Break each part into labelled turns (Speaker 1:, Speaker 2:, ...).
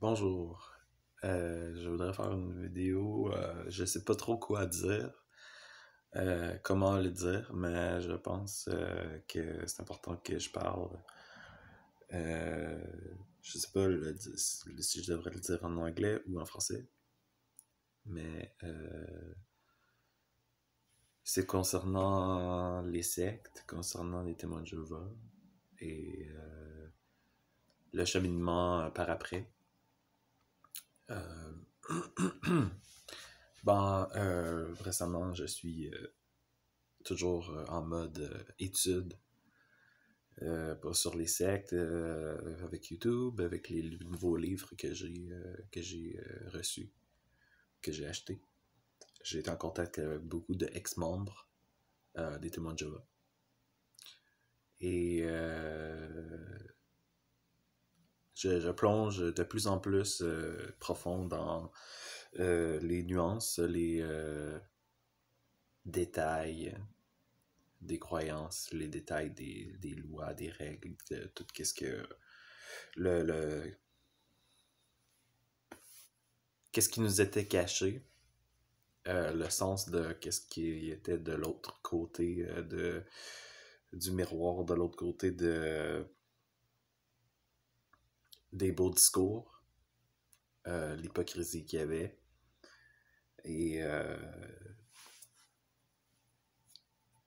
Speaker 1: Bonjour. Je voudrais faire une vidéo. Je sais pas trop quoi dire, comment le dire, mais je pense que c'est important que je parle. Euh, je sais pas si je devrais le dire en anglais ou en français, mais c'est concernant les sectes, concernant les témoins de Jéhovah et le cheminement par après. Euh, Récemment, je suis toujours en mode étude, pas sur les sectes, avec YouTube, avec les nouveaux livres que j'ai reçus, que j'ai achetés. J'ai été en contact avec beaucoup de ex-membres des témoins de Jéhovah. Et je plonge de plus en plus profond dans les nuances, les détails des croyances, les détails des lois, des règles, de tout ce que le qu'est-ce qui nous était caché, le sens de qu'est-ce qui était de l'autre côté du miroir, de l'autre côté des beaux discours, l'hypocrisie qu'il y avait. Et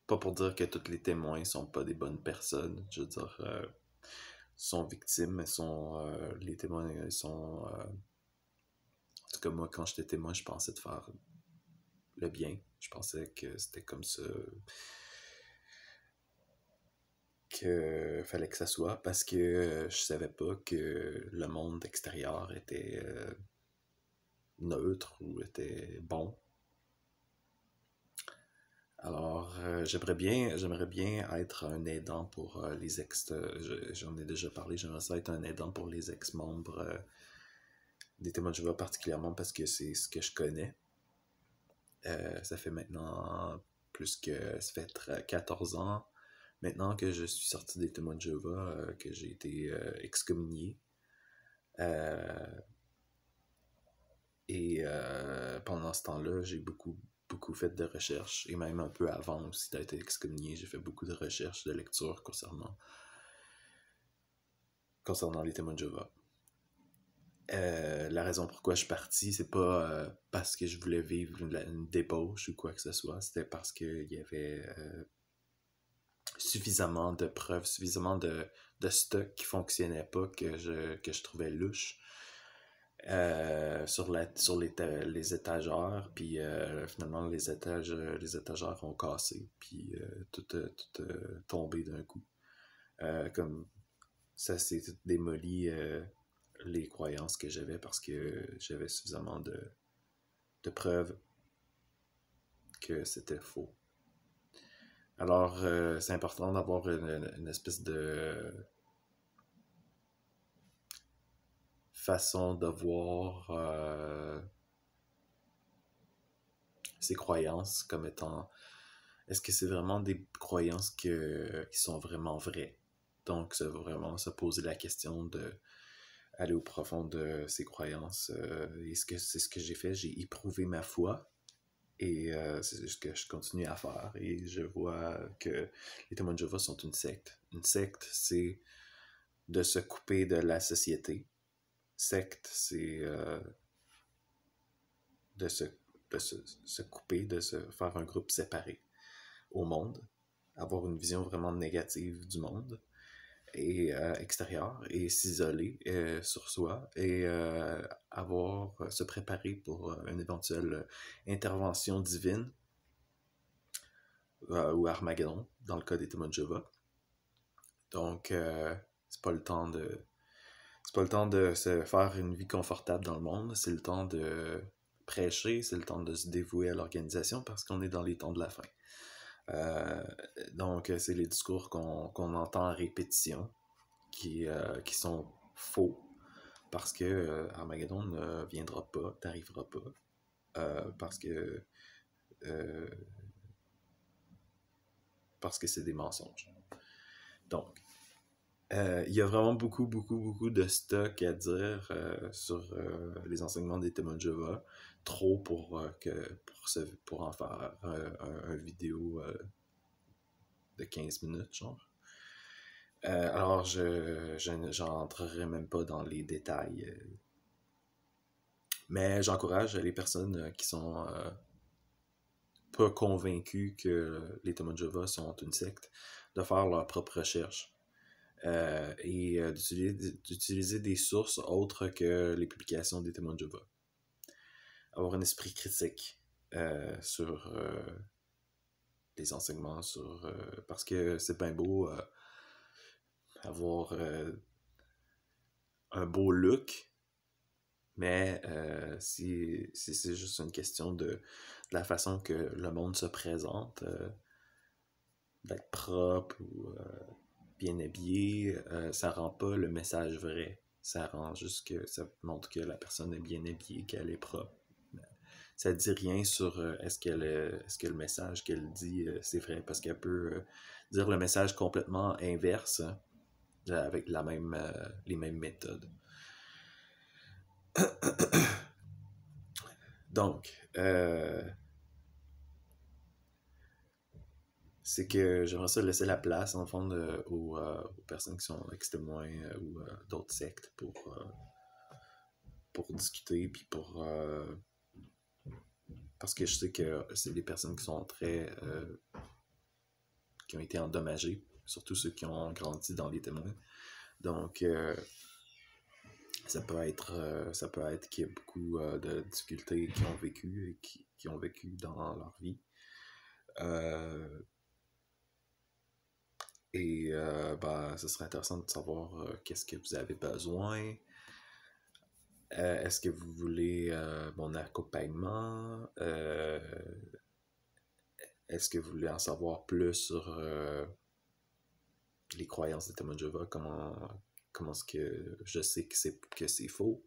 Speaker 1: pas pour dire que tous les témoins sont pas des bonnes personnes, je veux dire, sont victimes, mais les témoins sont. En tout cas, moi, quand j'étais témoin, je pensais de faire le bien. Je pensais que c'était comme ça que fallait que ça soit parce que je savais pas que le monde extérieur était neutre ou était bon. Alors, j'aimerais bien être un aidant pour les ex. J'en ai déjà parlé, j'aimerais ça être un aidant pour les ex-membres des témoins de Jéhovah, particulièrement parce que c'est ce que je connais. Ça fait maintenant ça fait 14 ans maintenant que je suis sorti des témoins de Jéhovah, que j'ai été excommunié. Euh, Pendant ce temps-là, j'ai beaucoup fait de recherches, et même un peu avant aussi d'être excommunié, j'ai fait beaucoup de recherches, de lectures concernant les témoins de Jéhovah. La raison pourquoi je suis parti, c'est pas parce que je voulais vivre une débauche ou quoi que ce soit, c'était parce qu'il y avait suffisamment de preuves, suffisamment de stock qui fonctionnait pas, que je trouvais louche sur les étagères, puis finalement les étagères ont cassé, puis tout tombé d'un coup. Comme ça s'est tout démoli, les croyances que j'avais, parce que j'avais suffisamment de preuves que c'était faux. Alors, c'est important d'avoir une espèce de façon de voir ses croyances comme étant... Est-ce que c'est vraiment des croyances qui sont vraiment vraies? Donc, ça va vraiment se poser la question de aller au profond de ses croyances. Et c'est ce que j'ai fait. J'ai éprouvé ma foi. Et c'est ce que je continue à faire. Et je vois que les témoins de Jéhovah sont une secte. Une secte, c'est de se couper de la société. Secte, c'est de, se, se couper, de se faire un groupe séparé au monde, avoir une vision vraiment négative du monde et extérieur, et s'isoler sur soi, et se préparer pour une éventuelle intervention divine, ou Armageddon dans le cas des témoins de Jéhovah. Donc c'est pas le temps de se faire une vie confortable dans le monde, c'est le temps de prêcher, c'est le temps de se dévouer à l'organisation, parce qu'on est dans les temps de la fin. Euh, donc, c'est les discours qu'on entend à répétition qui sont faux, parce que Armageddon ne viendra pas, n'arrivera pas, parce que euh, c'est des mensonges. Donc, Il y a vraiment beaucoup, beaucoup, beaucoup de stock à dire sur les enseignements des témoins de Jéhovah. Trop pour en faire un vidéo de 15 minutes, genre. Alors, j'entrerai même pas dans les détails. Mais j'encourage les personnes qui sont pas convaincues que les témoins de Jéhovah sont une secte de faire leur propre recherche. Et d'utiliser des sources autres que les publications des témoins de Jéhovah. Avoir un esprit critique sur les enseignements, parce que c'est bien beau avoir un beau look, mais si c'est juste une question de la façon que le monde se présente, d'être propre ou bien habillé, ça rend pas le message vrai. Ça rend juste que ça montre que la personne est bien habillée, qu'elle est propre. Ça dit rien sur est-ce que le message qu'elle dit c'est vrai, parce qu'elle peut dire le message complètement inverse avec les mêmes méthodes. Donc, c'est que j'aimerais ça laisser la place, en fond, aux personnes qui sont ex-témoins ou d'autres sectes pour discuter, puis parce que je sais que c'est des personnes qui sont qui ont été endommagées, surtout ceux qui ont grandi dans les témoins. Donc, ça peut être qu'il y a beaucoup de difficultés qu'ils ont vécues et qui ont vécu dans leur vie. Ce serait intéressant de savoir qu'est-ce que vous avez besoin. Est-ce que vous voulez mon accompagnement? Est-ce que vous voulez en savoir plus sur les croyances des témoins de Jéhovah? Comment est-ce que je sais que c'est faux?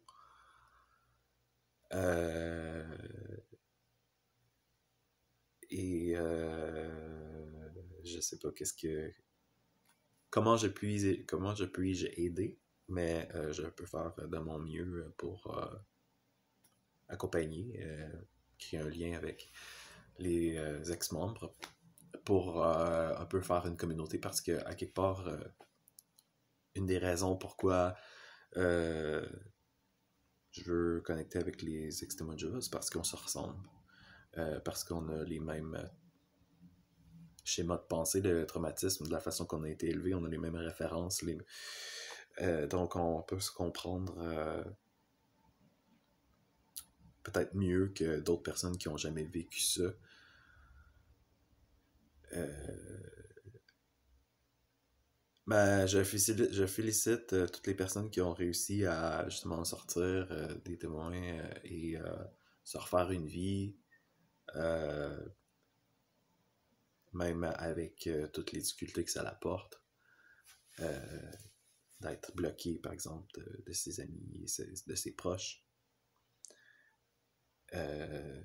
Speaker 1: Je sais pas comment je puis aider, mais je peux faire de mon mieux pour accompagner, créer un lien avec les ex-membres pour un peu faire une communauté, parce que à quelque part une des raisons pourquoi je veux connecter avec les ex-témoins de Jéhovah, c'est parce qu'on se ressemble, parce qu'on a les mêmes schémas de pensée, le traumatisme, de la façon qu'on a été élevé, on a les mêmes références, donc on peut se comprendre peut-être mieux que d'autres personnes qui n'ont jamais vécu ça. Je félicite toutes les personnes qui ont réussi à justement sortir des témoins et se refaire une vie, même avec toutes les difficultés que ça apporte. D'être bloqué, par exemple, de ses amis et de ses proches. Je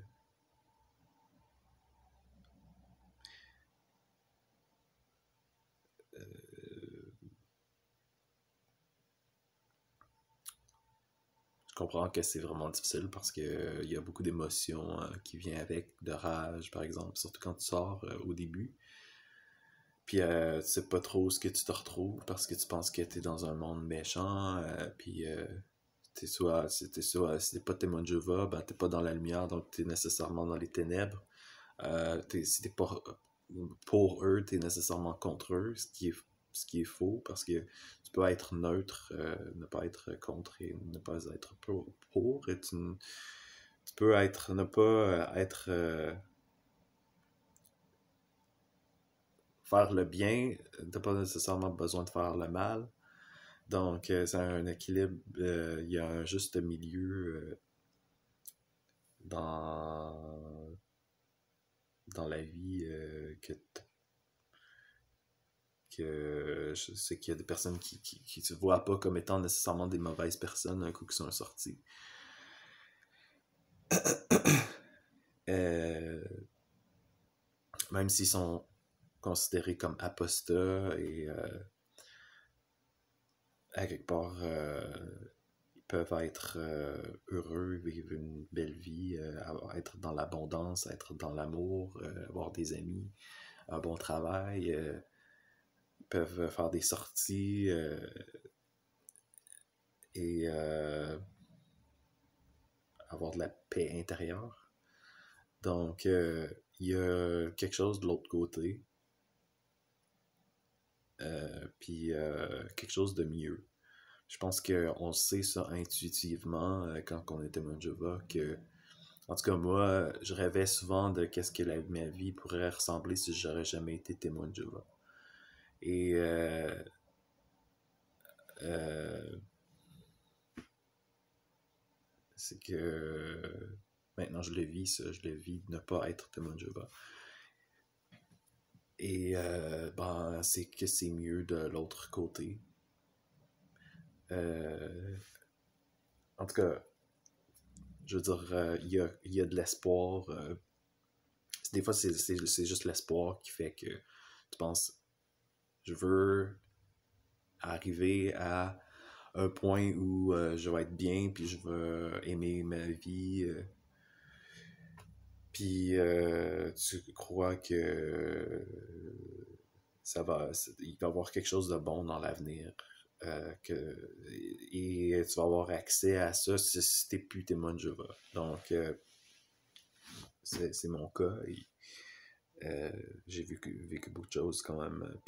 Speaker 1: comprends que c'est vraiment difficile parce que il y a beaucoup d'émotions qui viennent avec, de rage, par exemple, surtout quand tu sors au début. Puis tu sais pas trop ce que tu te retrouves parce que tu penses que t'es dans un monde méchant, puis si t'es pas témoin de Jéhovah, ben t'es pas dans la lumière, donc t'es nécessairement dans les ténèbres. Si t'es pas pour eux, t'es nécessairement contre eux, ce qui est faux, parce que tu peux être neutre, ne pas être contre et ne pas être pour et tu peux ne pas être faire le bien, t'as pas nécessairement besoin de faire le mal. Donc, c'est un équilibre, il y a un juste milieu dans, dans la vie que je sais qu'il y a des personnes qui se voient pas comme étant nécessairement des mauvaises personnes un coup qu'ils sont sortis. Même s'ils sont considérés comme apostats et à quelque part, ils peuvent être heureux, vivre une belle vie, être dans l'abondance, être dans l'amour, avoir des amis, un bon travail, ils peuvent faire des sorties et avoir de la paix intérieure. Donc, il y a quelque chose de l'autre côté, puis quelque chose de mieux. Je pense qu'on sait ça intuitivement quand on est témoin de Jéhovah, que, en tout cas, moi, je rêvais souvent de qu'est-ce que ma vie pourrait ressembler si j'aurais jamais été témoin de Jéhovah. Et euh, c'est que maintenant je le vis, ça, je le vis de ne pas être témoin de Jéhovah. Et ben, c'est que c'est mieux de l'autre côté. En tout cas, je veux dire, il y a de l'espoir. Des fois, c'est juste l'espoir qui fait que tu penses, je veux arriver à un point où je vais être bien, puis je vais aimer ma vie. Puis tu crois que il va y avoir quelque chose de bon dans l'avenir. Et tu vas avoir accès à ça si t'es plus témoin de Jéhovah. Donc, c'est mon cas. Et, j'ai vécu beaucoup de choses quand même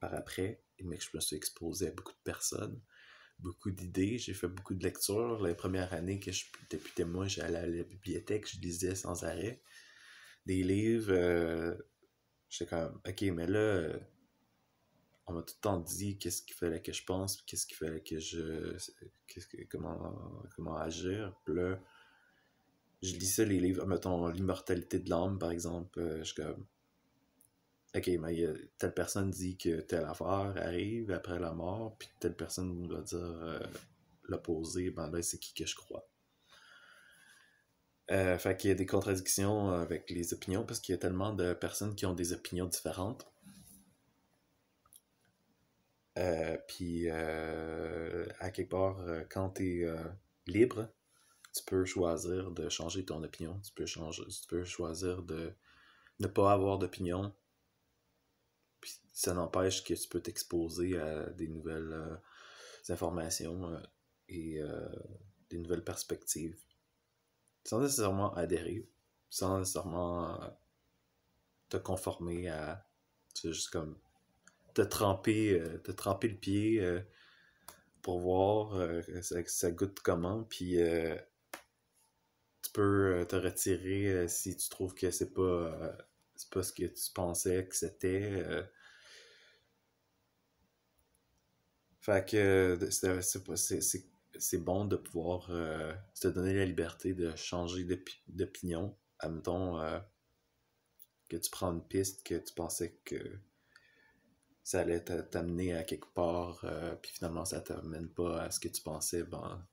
Speaker 1: par après, mais je me suis exposé à beaucoup de personnes, beaucoup d'idées. J'ai fait beaucoup de lectures. Les premières années que je n'étais plus témoin, j'allais à la bibliothèque, je lisais sans arrêt des livres. J'étais comme, ok, mais là, on m'a tout le temps dit qu'est-ce qu'il fallait que je pense, qu'est-ce qu'il fallait que comment agir. Puis là, je lisais les livres, mettons, L'immortalité de l'âme, par exemple. Je suis comme, ok, mais telle personne dit que telle affaire arrive après la mort, puis telle personne va dire l'opposé, ben là, c'est qui que je crois. Fait qu'il y a des contradictions avec les opinions, parce qu'il y a tellement de personnes qui ont des opinions différentes. Puis, à quelque part, quand tu es libre, tu peux choisir de changer ton opinion. Tu peux choisir de ne pas avoir d'opinion. Puis ça n'empêche que tu peux t'exposer à des nouvelles informations et des nouvelles perspectives. Sans nécessairement adhérer, sans nécessairement te conformer à. Tu sais, juste comme te tremper le pied pour voir ça goûte comment, puis tu peux te retirer si tu trouves que c'est pas ce que tu pensais que c'était. Fait que c'est bon de pouvoir se donner la liberté de changer d'opinion. Admettons que tu prends une piste que tu pensais que ça allait t'amener à quelque part, puis finalement ça t'amène pas à ce que tu pensais. Ben,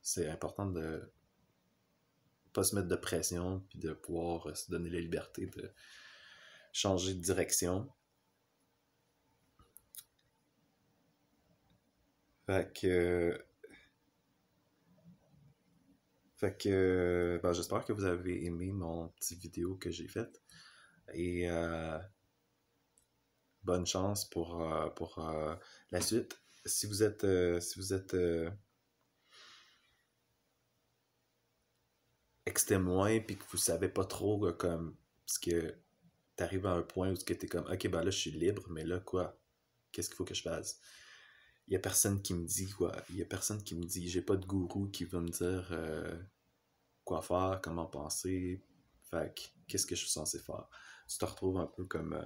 Speaker 1: c'est important de pas se mettre de pression, puis de pouvoir se donner la liberté de changer de direction. Fait que, ben, j'espère que vous avez aimé mon petit vidéo que j'ai faite. Et bonne chance pour la suite. Si vous êtes ex-témoin puis que vous savez pas trop comme parce que t'arrives à un point où tu es comme ok ben là je suis libre mais là quoi qu'est-ce qu'il faut que je fasse. Il y a personne qui me dit quoi, il y a personne qui me dit, j'ai pas de gourou qui va me dire quoi faire, comment penser, fait qu'est-ce que je suis censé faire. Tu te retrouves un peu comme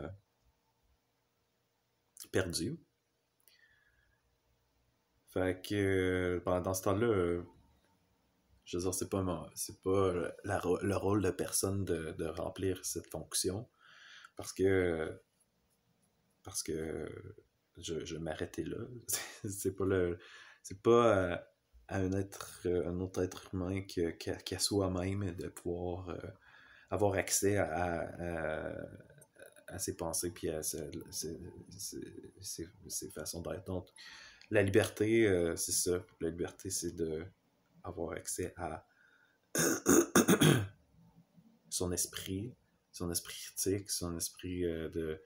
Speaker 1: perdu. Fait que dans ce temps-là, je veux dire, c'est pas le rôle de personne de remplir cette fonction parce que parce que je m'arrêtais là. c'est pas le c'est pas à un autre être humain qu'à soi-même de pouvoir avoir accès à ses pensées puis à ses façons d'être. Donc, la liberté, c'est ça. La liberté, c'est de avoir accès à son esprit critique, son esprit de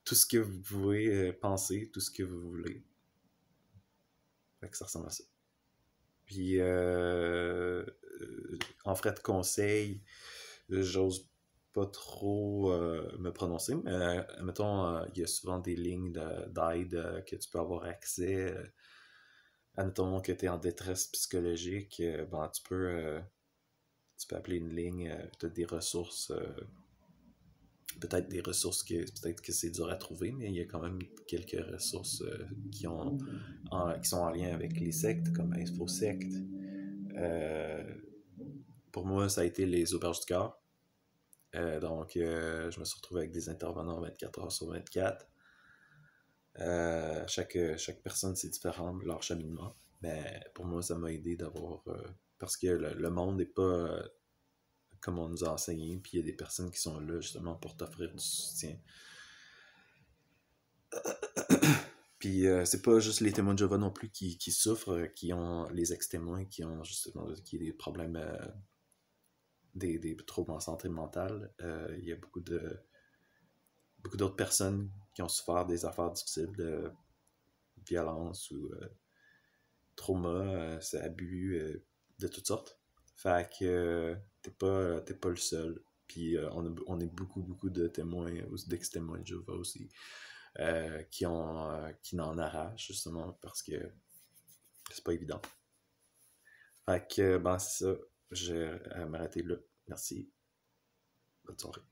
Speaker 1: tout ce que vous pouvez penser, tout ce que vous voulez. Fait que ça ressemble à ça. Puis, en frais de conseil, j'ose pas trop me prononcer, mais mettons, il y a souvent des lignes d'aide que tu peux avoir accès. Admettons que tu es en détresse psychologique, ben, tu peux appeler une ligne, peut-être des ressources, peut-être que c'est dur à trouver, mais il y a quand même quelques ressources qui sont en lien avec les sectes, comme InfoSect. Pour moi, ça a été les auberges du cœur. Donc, je me suis retrouvé avec des intervenants 24 heures sur 24. Chaque personne, c'est différent, leur cheminement. Mais pour moi, ça m'a aidé d'avoir... parce que le monde n'est pas comme on nous a enseigné, puis il y a des personnes qui sont là justement pour t'offrir du soutien. Puis c'est pas juste les témoins de Jéhovah non plus qui souffrent, qui ont les ex-témoins, qui ont justement des problèmes, des troubles en santé mentale. Il y a beaucoup d'autres personnes qui ont souffert des affaires difficiles de violence ou trauma, abus de toutes sortes. Fait que t'es pas le seul. Puis on est beaucoup de témoins, d'ex-témoins de Jéhovah aussi, qui n'en arrachent justement parce que c'est pas évident. Fait que ben c'est ça. Je vais m'arrêter là. Merci. Bonne soirée.